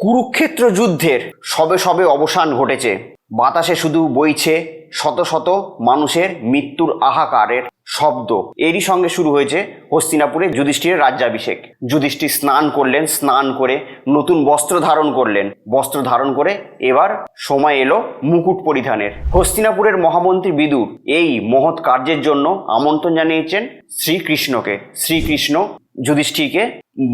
কুরুক্ষেত্র যুদ্ধের সবে সবে অবসান ঘটেছে। বাতাসে শুধু বইছে শত শত মানুষের মৃত্যুর আহাকারের শব্দ। এরই সঙ্গে শুরু হয়েছে হস্তিনাপুরে যুধিষ্ঠিরের রাজ্যাভিষেক। যুধিষ্ঠির স্নান করলেন, স্নান করে নতুন বস্ত্র ধারণ করলেন। বস্ত্র ধারণ করে এবার সময় এলো মুকুট পরিধানের। হস্তিনাপুরের মহামন্ত্রী বিদুর এই মহৎ কার্যের জন্য আমন্ত্রণ জানিয়েছেন শ্রীকৃষ্ণকে। শ্রীকৃষ্ণ যুধিষ্ঠিরকে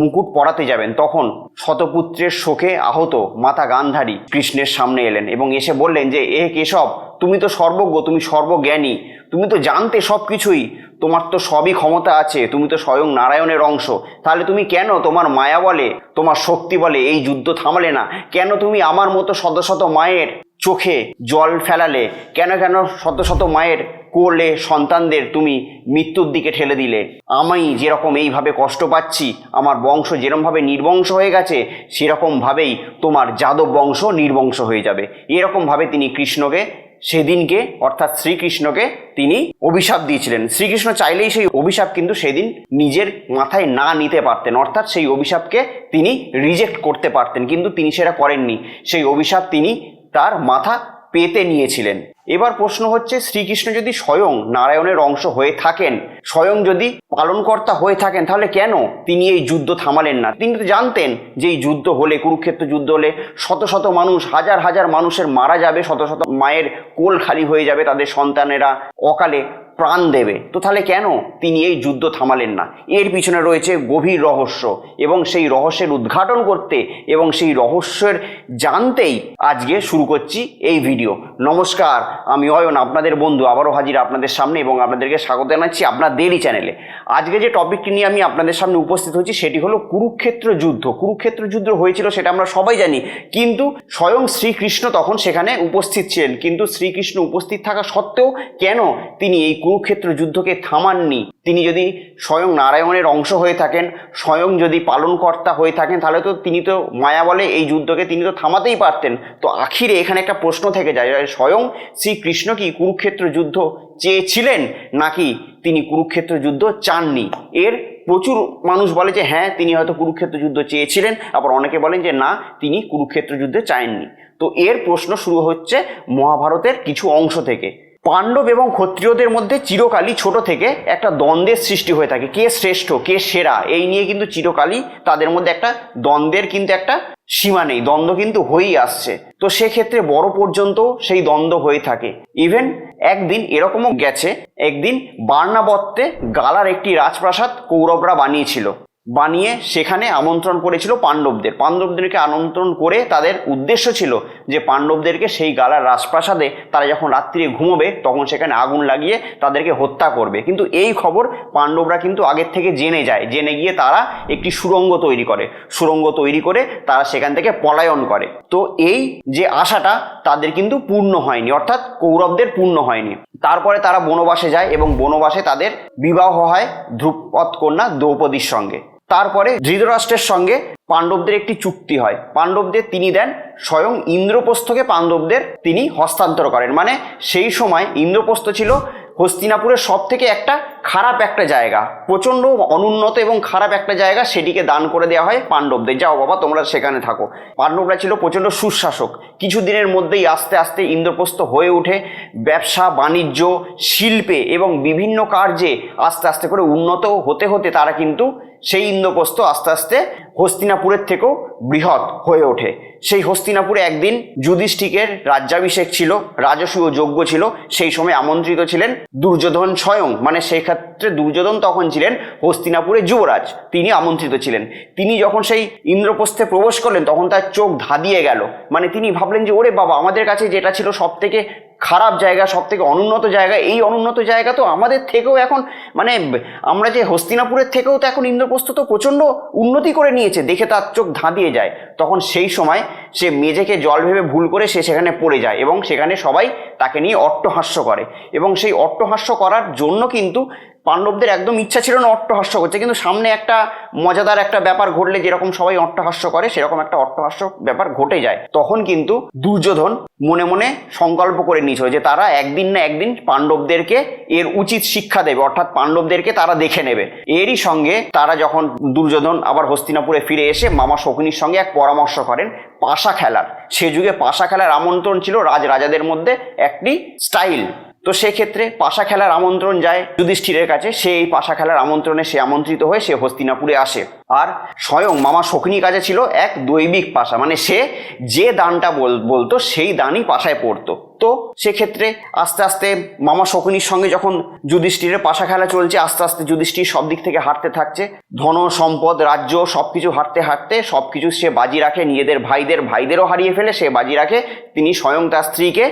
মুকুট পরাতে যাবেন। তখন শতপুত্রের শোকে আহত মাতা গান্ধারী কৃষ্ণের সামনে এলেন এবং এসে বললেন যে কেশব, তুমি তো সর্বজ্ঞ, তুমি সর্বজ্ঞানী, তুমি তো জানতে সব কিছুই, তোমার তো সবই ক্ষমতা আছে, তুমি তো স্বয়ং নারায়ণের অংশ, তাহলে তুমি কেন তোমার মায়া বলে, তোমার শক্তি বলে এই যুদ্ধ থামালে না? কেন তুমি আমার মতো শত শত মায়ের চোখে জল ফেলালে? কেন শত শত মায়ের কোলে সন্তানদের তুমি মৃত্যুর দিকে ঠেলে দিলে? আমি যেরকম এইভাবে কষ্ট পাচ্ছি, আমার বংশ যেরকমভাবে নির্বংশ হয়ে গেছে, সেরকমভাবেই তোমার যাদব বংশ নির্বংশ হয়ে যাবে। এরকমভাবে তিনি কৃষ্ণকে সেদিনকে অর্থাৎ শ্রীকৃষ্ণকে তিনি অভিশাপ দিয়েছিলেন। শ্রীকৃষ্ণ চাইলেই সেই অভিশাপ কিন্তু সেদিন নিজের মাথায় না নিতে পারতেন, অর্থাৎ সেই অভিশাপকে তিনি রিজেক্ট করতে পারতেন, কিন্তু তিনি সেটা করেননি। সেই অভিশাপ তিনি তার মাথা পেতে নিয়েছিলেন। এবার প্রশ্ন হচ্ছে, শ্রীকৃষ্ণ যদি স্বয়ং নারায়ণের অংশ হয়ে থাকেন, স্বয়ং যদি পালনকর্তা হয়ে থাকেন, তাহলে কেন তিনি এই যুদ্ধ থামালেন না? তিনি তো জানতেন যে এই যুদ্ধ হলে, কুরুক্ষেত্র যুদ্ধ হলে শত শত মানুষ, হাজার হাজার মানুষের মারা যাবে, শত শত মায়ের কোল খালি হয়ে যাবে, তাদের সন্তানেরা অকালে প্রাণ দেবে। তো তাহলে কেন তিনি এই যুদ্ধ থামালেন না? এর পিছনে রয়েছে গভীর রহস্য, এবং সেই রহস্যের উদ্ঘাটন করতে এবং সেই রহস্যের জানতেই আজকে শুরু করছি এই ভিডিও। নমস্কার, আমি অয়ন, আপনাদের বন্ধু, আবারও হাজির আপনাদের সামনে এবং আপনাদেরকে স্বাগত জানাচ্ছি আপনাদেরই চ্যানেলে। আজকে যে টপিকটি নিয়ে আমি আপনাদের সামনে উপস্থিত হয়েছি সেটি হলো কুরুক্ষেত্র যুদ্ধ। কুরুক্ষেত্র যুদ্ধ হয়েছিল সেটা আমরা সবাই জানি, কিন্তু স্বয়ং শ্রীকৃষ্ণ তখন সেখানে উপস্থিত ছিলেন। কিন্তু শ্রীকৃষ্ণ উপস্থিত থাকা সত্ত্বেও কেন তিনি এই কুরুক্ষেত্র যুদ্ধকে থামাননি? তিনি যদি স্বয়ং নারায়ণের অংশ হয়ে থাকেন, স্বয়ং যদি পালনকর্তা হয়ে থাকেন, তাহলে তো তিনি তো মায়া বলে এই যুদ্ধকে তিনি তো থামাতেই পারতেন। তো আখিরে এখানে একটা প্রশ্ন থেকে যায়, স্বয়ং শ্রীকৃষ্ণ কি কুরুক্ষেত্র যুদ্ধ চেয়েছিলেন নাকি তিনি কুরুক্ষেত্র যুদ্ধ চাননি? এর প্রচুর মানুষ বলে যে হ্যাঁ, তিনি হয়তো কুরুক্ষেত্র যুদ্ধ চেয়েছিলেন, আবার অনেকে বলেন যে না, তিনি কুরুক্ষেত্র যুদ্ধে চাননি। তো এর প্রশ্ন শুরু হচ্ছে মহাভারতের কিছু অংশ থেকে। পাণ্ডব এবং ক্ষত্রিয়দের মধ্যে চিরকালই ছোট থেকে একটা দ্বন্দ্বের সৃষ্টি হয়ে থাকে, কে শ্রেষ্ঠ, কে সেরা, এই নিয়ে কিন্তু চিরকালই তাদের মধ্যে একটা দ্বন্দ্বের কিন্তু একটা সীমা নেই, দ্বন্দ্ব কিন্তু হয়েই আসছে। তো সেক্ষেত্রে বড় পর্যন্ত সেই দ্বন্দ্ব হয়ে থাকে। ইভেন একদিন এরকমও গেছে, একদিন বার্নাবত্যে গালার একটি রাজপ্রাসাদ কৌরবরা বানিয়েছিল, বানিয়ে সেখানে আমন্ত্রণ করেছিল পাণ্ডবদেরকে আমন্ত্রণ করে তাদের উদ্দেশ্য ছিল যে পাণ্ডবদেরকে সেই গালার রাজপ্রাসাদে তারা যখন রাত্রিরে ঘুমোবে তখন সেখানে আগুন লাগিয়ে তাদেরকে হত্যা করবে। কিন্তু এই খবর পাণ্ডবরা কিন্তু আগের থেকে জেনে যায়, জেনে গিয়ে তারা একটি সুড়ঙ্গ তৈরি করে তারা সেখান থেকে পলায়ন করে। তো এই যে আশাটা তাদের কিন্তু পূর্ণ হয়নি, অর্থাৎ কৌরবদের পূর্ণ হয়নি। তারপরে তারা বনবাসে যায় এবং বনবাসে তাদের বিবাহ হয় ধ্রুপদ কন্যা দ্রৌপদীর সঙ্গে। তারপরে ধৃতরাষ্ট্রের সঙ্গে পাণ্ডবদের একটি চুক্তি হয়। পাণ্ডবদের তিনি দেন স্বয়ং ইন্দ্রপ্রস্থকে, পাণ্ডবদের তিনি হস্তান্তর করেন। মানে সেই সময় ইন্দ্রপ্রস্থ ছিল হস্তিনাপুরের সব থেকে একটা খারাপ একটা জায়গা, প্রচণ্ড অনুন্নত এবং খারাপ একটা জায়গা, সেটিকে দান করে দেওয়া হয় পাণ্ডবদের, যাও বাবা তোমরা সেখানে থাকো। পাণ্ডবরা ছিল প্রচণ্ড সুশাসক। কিছুদিনের মধ্যেই আস্তে আস্তে ইন্দ্রপ্রস্থ হয়ে ওঠে ব্যবসা বাণিজ্য শিল্পে এবং বিভিন্ন কার্যে আস্তে আস্তে করে উন্নত হতে হতে তারা কিন্তু সেই ইন্দ্রপ্রস্থ আস্তে আস্তে হস্তিনাপুরের থেকেও বৃহৎ হয়ে ওঠে। সেই হস্তিনাপুরে একদিন যুধিষ্ঠিরের রাজ্যাভিষেক ছিল, রাজসূয় যজ্ঞ ছিল। সেই সময় আমন্ত্রিত ছিলেন দুর্যোধন স্বয়ং, মানে সেই ক্ষেত্রে দুর্যোধন তখন ছিলেন হস্তিনাপুরের যুবরাজ, তিনি আমন্ত্রিত ছিলেন। তিনি যখন সেই ইন্দ্রপ্রস্থে প্রবেশ করলেন তখন তার চোখ ধাঁধিয়ে গেল। মানে তিনি ভাবলেন যে ওরে বাবা, আমাদের কাছে যেটা ছিল সব থেকে খারাপ জায়গা, সব থেকে অনুন্নত জায়গা, এই অনুন্নত জায়গা তো আমাদের থেকেও এখন, মানে আমরা যে হস্তিনাপুরের থেকেও তো এখন ইন্দ্রপ্রস্থ তো প্রচণ্ড উন্নতি করে নিয়েছে, দেখে তার চোখ ধাঁধিয়ে যায়। তখন সেই সময় সে মেঝেকে জল ভেবে ভুল করে সে সেখানে পড়ে যায় এবং সেখানে সবাই তাকে নিয়ে অট্টহাস্য করে। এবং সেই অট্টহাস্য করার জন্য কিন্তু পাণ্ডবদের একদম ইচ্ছা ছিল না অট্টহাস্য করছে, কিন্তু সামনে একটা মজাদার একটা ব্যাপার ঘটলে যেরকম সবাই অট্টহাস্য করে সেরকম একটা অট্টহাস্য ব্যাপার ঘটে যায়। তখন কিন্তু দুর্যোধন মনে মনে সংকল্প করে নিয়েছিল যে তারা একদিন না একদিন পাণ্ডবদেরকে এর উচিত শিক্ষা দেবে, অর্থাৎ পাণ্ডবদেরকে তারা দেখে নেবে। এরই সঙ্গে তারা যখন দুর্যোধন আবার হস্তিনাপুরে ফিরে এসে মামা শকুনির সঙ্গে এক পরামর্শ করেন পাশা খেলার। সে যুগে পাশা খেলার আমন্ত্রণ ছিল রাজাদের মধ্যে একটি স্টাইল। তো সেক্ষেত্রে পাশা খেলার আমন্ত্রণ যায় যুধিষ্ঠিরের কাছে। সে এই পাশা খেলার আমন্ত্রণে সে আমন্ত্রিত হয়ে সে হস্তিনাপুরে আসে। আর স্বয়ং মামা শকুনির কাছে ছিল এক দৈবিক পাশা, মানে সে যে দানটা বলতো সেই দানই পাশায় পড়তো। তো সেক্ষেত্রে আস্তে আস্তে মামা শকুনির সঙ্গে যখন যুধিষ্ঠিরের পাশা খেলা চলছে, আস্তে আস্তে যুধিষ্ঠির সব দিক থেকে হারতে থাকছে, ধন সম্পদ রাজ্য সবকিছু হারতে হারতে সবকিছু সে বাজি রাখে, নিজেদের ভাইদেরও হারিয়ে ফেলে সে বাজি রাখে। তিনি স্বয়ং তার স্ত্রীকে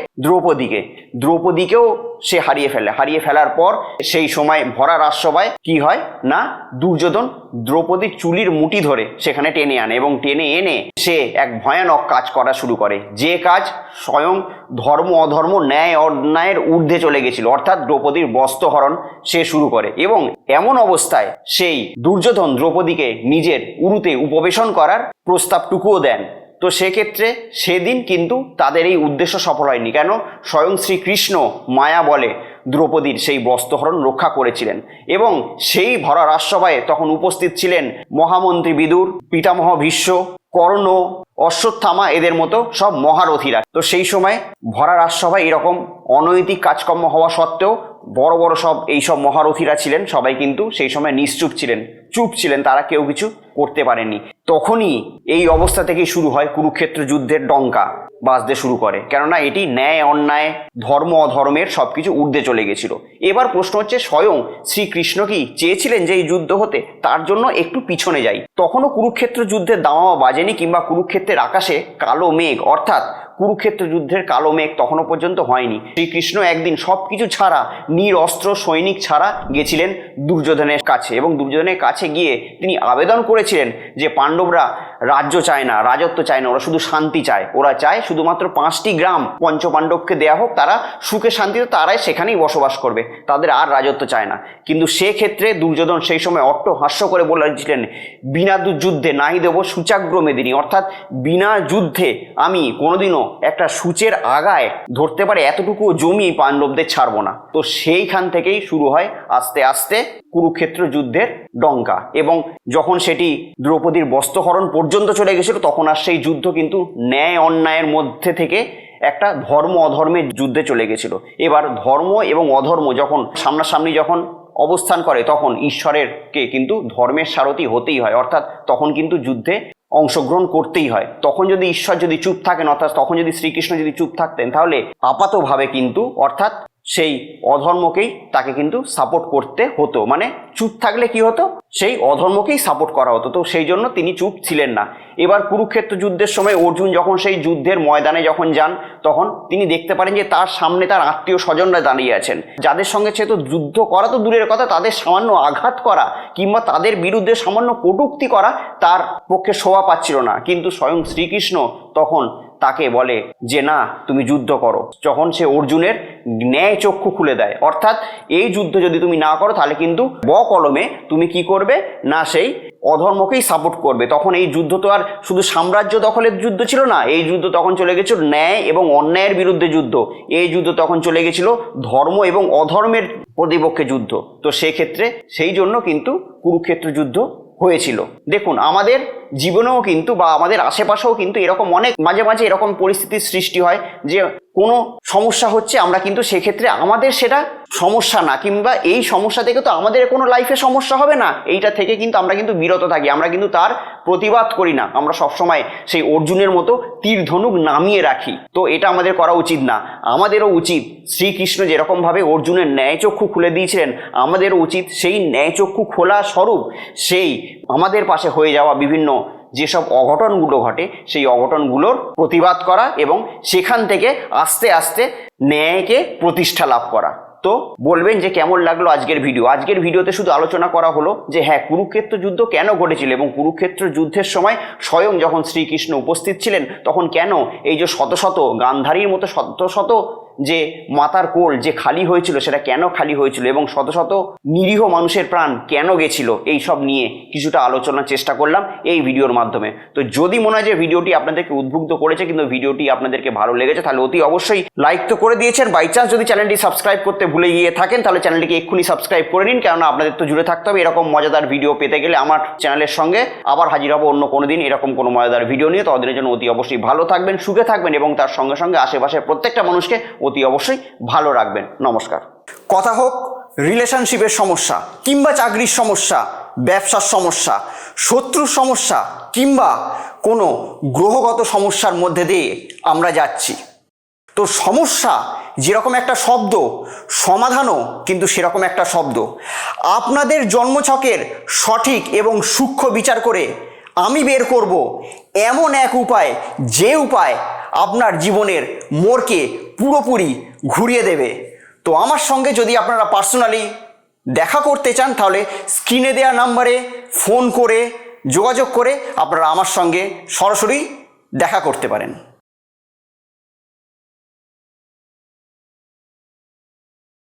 দ্রৌপদীকেও সে হারিয়ে ফেলার পর সেই সময় ভরা রাজসভায় কি হয় না, দুর্যোধন দ্রৌপদীর চুলির মুঠি ধরে সেখানে টেনে আনে এবং টেনে এনে সে এক ভয়ানক কাজ করা শুরু করে, যে কাজ স্বয়ং ধর্ম অধর্ম ন্যায় অন্যায়ের ঊর্ধ্বে চলে গেছিল, অর্থাৎ দ্রৌপদীর বস্ত্রহরণ সে শুরু করে। এবং এমন অবস্থায় সেই দুর্যোধন দ্রৌপদীকে নিজের উরুতে উপবেশন করার প্রস্তাবটুকুও দেন। তো সেক্ষেত্রে সেদিন কিন্তু তাদের এই উদ্দেশ্য সফল হয়নি। কেন? স্বয়ং শ্রীকৃষ্ণ মায়া বলে দ্রৌপদীর সেই বস্ত্রহরণ রক্ষা করেছিলেন। এবং সেই ভরা রাজসভায় তখন উপস্থিত ছিলেন মহামন্ত্রী বিদুর, পিতামহ ভীষ্ম, কর্ণ, অশ্বত্থামা, এদের মতো সব মহারথীরা। তো সেই সময় ভরা রাজসভায় এরকম অনৈতিক কাজকর্ম হওয়া সত্ত্বেও বড় বড় এইসব মহারথীরা ছিলেন, সবাই কিন্তু সেই সময় চুপ ছিলেন, তারা কেউ কিছু করতে পারেনি। তখনই এই অবস্থা থেকেই শুরু হয় কুরুক্ষেত্র যুদ্ধের ডঙ্কা বাজতে শুরু করে, কেননা এটি ন্যায় অন্যায় ধর্ম অধর্মের সবকিছু ঊর্ধ্বে চলে গেছিল। এবার প্রশ্ন হচ্ছে, স্বয়ং শ্রীকৃষ্ণ কি চেয়েছিলেন যে এই যুদ্ধ হতে? তার জন্য একটু পিছনে যাই। তখনও কুরুক্ষেত্র যুদ্ধের দামামা বাজেনি, কিংবা কুরুক্ষেত্রের আকাশে কালো মেঘ, অর্থাৎ কুরুক্ষেত্র যুদ্ধের কালো মেঘ তখনও পর্যন্ত হয়নি। শ্রীকৃষ্ণ একদিন সবকিছু ছাড়া, নিরস্ত্র সৈনিক ছাড়া গেছিলেন দুর্যোধনের কাছে, এবং দুর্যোধনের কাছে গিয়ে তিনি আবেদন করেছিলেন যে পাণ্ডবরা রাজ্য চায় না, রাজত্ব চায় না, ওরা শুধু শান্তি চায়। ওরা চায় শুধুমাত্র 5টি গ্রাম পঞ্চপাণ্ডবকে দেয়া হোক, তারা সুখে শান্তিতে তারাই সেখানেই বসবাস করবে, তাদের আর রাজত্ব চায় না। কিন্তু সেক্ষেত্রে দুর্যোধন সেই সময় অট্টহাস্য করে বলেছিলেন, বিনা যুদ্ধে নাহি দেব সূচাগ্র মেদিনী, অর্থাৎ বিনা যুদ্ধে আমি কোনোদিনও একটা সূচের আগায় ধরতে পারে এতটুকু জমি পাণ্ডবদের ছাড়বো না। তো সেইখান থেকেই শুরু হয় আস্তে আস্তে কুরুক্ষেত্র যুদ্ধের ডঙ্কা। এবং যখন সেটি দ্রৌপদীর বস্ত্রহরণ পর্যন্ত চলে গেছিল, তখন আর সেই যুদ্ধ কিন্তু ন্যায় অন্যায়ের মধ্যে থেকে একটা ধর্ম অধর্মের যুদ্ধে চলে গেছিল। এবার ধর্ম এবং অধর্ম যখন সামনাসামনি যখন অবস্থান করে, তখন ঈশ্বরেরকে কিন্তু ধর্মের সারথি হতেই হয়, অর্থাৎ তখন কিন্তু যুদ্ধে অংশগ্রহণ করতেই হয়। তখন যদি ঈশ্বর যদি চুপ থাকেন, অর্থাৎ তখন যদি শ্রীকৃষ্ণ যদি চুপ থাকতেন, তাহলে আপাতভাবে কিন্তু অর্থাৎ সেই অধর্মকেই তাকে কিন্তু সাপোর্ট করতে হতো, মানে চুপ থাকলে কি হতো, সেই অধর্মকেই সাপোর্ট করা হতো। তো সেই জন্য তিনি চুপ ছিলেন না। এবার কুরুক্ষেত্র যুদ্ধের সময় অর্জুন যখন সেই যুদ্ধের ময়দানে যখন যান, তখন তিনি দেখতে পারেন যে তার সামনে তার আত্মীয় স্বজনরা দাঁড়িয়ে আছেন, যাদের সঙ্গে সে তো যুদ্ধ করা তো দূরের কথা, তাদের সামান্য আঘাত করা কিংবা তাদের বিরুদ্ধে সামান্য কটূক্তি করা তার পক্ষে শোভা পাচ্ছিল না। কিন্তু স্বয়ং শ্রীকৃষ্ণ তখন তাকে বলে যে না, তুমি যুদ্ধ করো। যখন সে অর্জুনের ন্যায় চক্ষু খুলে দেয়, অর্থাৎ এই যুদ্ধ যদি তুমি না করো তাহলে কিন্তু বকলমে তুমি কি করবে না, সেই অধর্মকেই সাপোর্ট করবে। তখন এই যুদ্ধ তো আর শুধু সাম্রাজ্য দখলের যুদ্ধ ছিল না, এই যুদ্ধ তখন চলে গেছিল ন্যায় এবং অন্যায়ের বিরুদ্ধে যুদ্ধ। এই যুদ্ধ তখন চলে গেছিল ধর্ম এবং অধর্মের প্রতিপক্ষে যুদ্ধ। তো সেক্ষেত্রে সেই জন্য কিন্তু কুরুক্ষেত্র যুদ্ধ হয়েছিল। দেখুন, আমাদের জীবনেও কিন্তু বা আমাদের আশেপাশেও কিন্তু এরকম অনেক মাঝে মাঝে এরকম পরিস্থিতির সৃষ্টি হয় যে কোনো সমস্যা হচ্ছে, আমরা কিন্তু সেক্ষেত্রে আমাদের সেটা সমস্যা না, কিংবা এই সমস্যা থেকে তো আমাদের কোনো লাইফে সমস্যা হবে না, এইটা থেকে কিন্তু আমরা কিন্তু বিরত থাকি, আমরা কিন্তু তার প্রতিবাদ করি না। আমরা সবসময় সেই অর্জুনের মতো তীর ধনুক নামিয়ে রাখি। তো এটা আমাদের করা উচিত না। আমাদেরও উচিত শ্রীকৃষ্ণ যেরকমভাবে অর্জুনের ন্যায়চক্ষু খুলে দিয়েছিলেন, আমাদেরও উচিত সেই ন্যায়চক্ষু খোলা স্বরূপ সেই আমাদের পাশে হয়ে যাওয়া বিভিন্ন যেসব অঘটনগুলো ঘটে সেই অঘটনগুলোর প্রতিবাদ করা এবং সেখান থেকে আস্তে আস্তে ন্যায়কে প্রতিষ্ঠা লাভ করা। তো বলবেন যে কেমন লাগলো আজকের ভিডিও। আজকের ভিডিওতে শুধু আলোচনা করা হলো যে হ্যাঁ, কুরুক্ষেত্র যুদ্ধ কেন ঘটেছিল এবং কুরুক্ষেত্র যুদ্ধের সময় স্বয়ং যখন শ্রীকৃষ্ণ উপস্থিত ছিলেন, তখন কেন এই যে শত শত গান্ধারীর মতো শত শত যে মাতার কোল যে খালি হয়েছিল সেটা কেন খালি হয়েছিল এবং শত শত নিরীহ মানুষের প্রাণ কেন গেছিল, এই সব নিয়ে কিছুটা আলোচনার চেষ্টা করলাম এই ভিডিওর মাধ্যমে। তো যদি মনে হয় যে ভিডিওটি আপনাদেরকে উদ্বুদ্ধ করেছে কিন্তু ভিডিওটি আপনাদেরকে ভালো লেগেছে তাহলে অতি অবশ্যই লাইক তো করে দিয়েছেন। বাই চান্স যদি চ্যানেলটি সাবস্ক্রাইব করতে ভুলে গিয়ে থাকেন তাহলে চ্যানেলটিকে এক্ষুনি সাবস্ক্রাইব করে নিন, কেননা আপনাদের তো জুড়ে থাকতে হবে। এরকম মজাদার ভিডিও পেতে গেলে আমার চ্যানেলের সঙ্গে আবার হাজির হবো অন্য কোনো দিন এরকম কোনো মজাদার ভিডিও নিয়ে। ততদিনের জন্য অতি অবশ্যই ভালো থাকবেন, সুখে থাকবেন এবং তার সঙ্গে সঙ্গে আশেপাশের প্রত্যেকটা মানুষকে অতি অবশ্যই ভালো রাখবেন। নমস্কার। কথা হোক রিলেশনশিপের সমস্যা কিংবা চাকরির সমস্যা, ব্যবসার সমস্যা, শত্রুর সমস্যা কিংবা কোনো গ্রহগত সমস্যার মধ্যে দিয়ে আমরা যাচ্ছি, তো সমস্যা যেরকম একটা শব্দ, সমাধানও কিন্তু সেরকম একটা শব্দ। আপনাদের জন্মছকের সঠিক এবং সূক্ষ্ম বিচার করে আমি বের করব এমন এক উপায়, যে উপায় আপনার জীবনের মোড়কে পুরোপুরি ঘুরিয়ে দেবে। তো আমার সঙ্গে যদি আপনারা পার্সোনালি দেখা করতে চান তাহলে স্ক্রিনে দেওয়া নাম্বারে ফোন করে যোগাযোগ করে আপনারা আমার সঙ্গে সরাসরি দেখা করতে পারেন।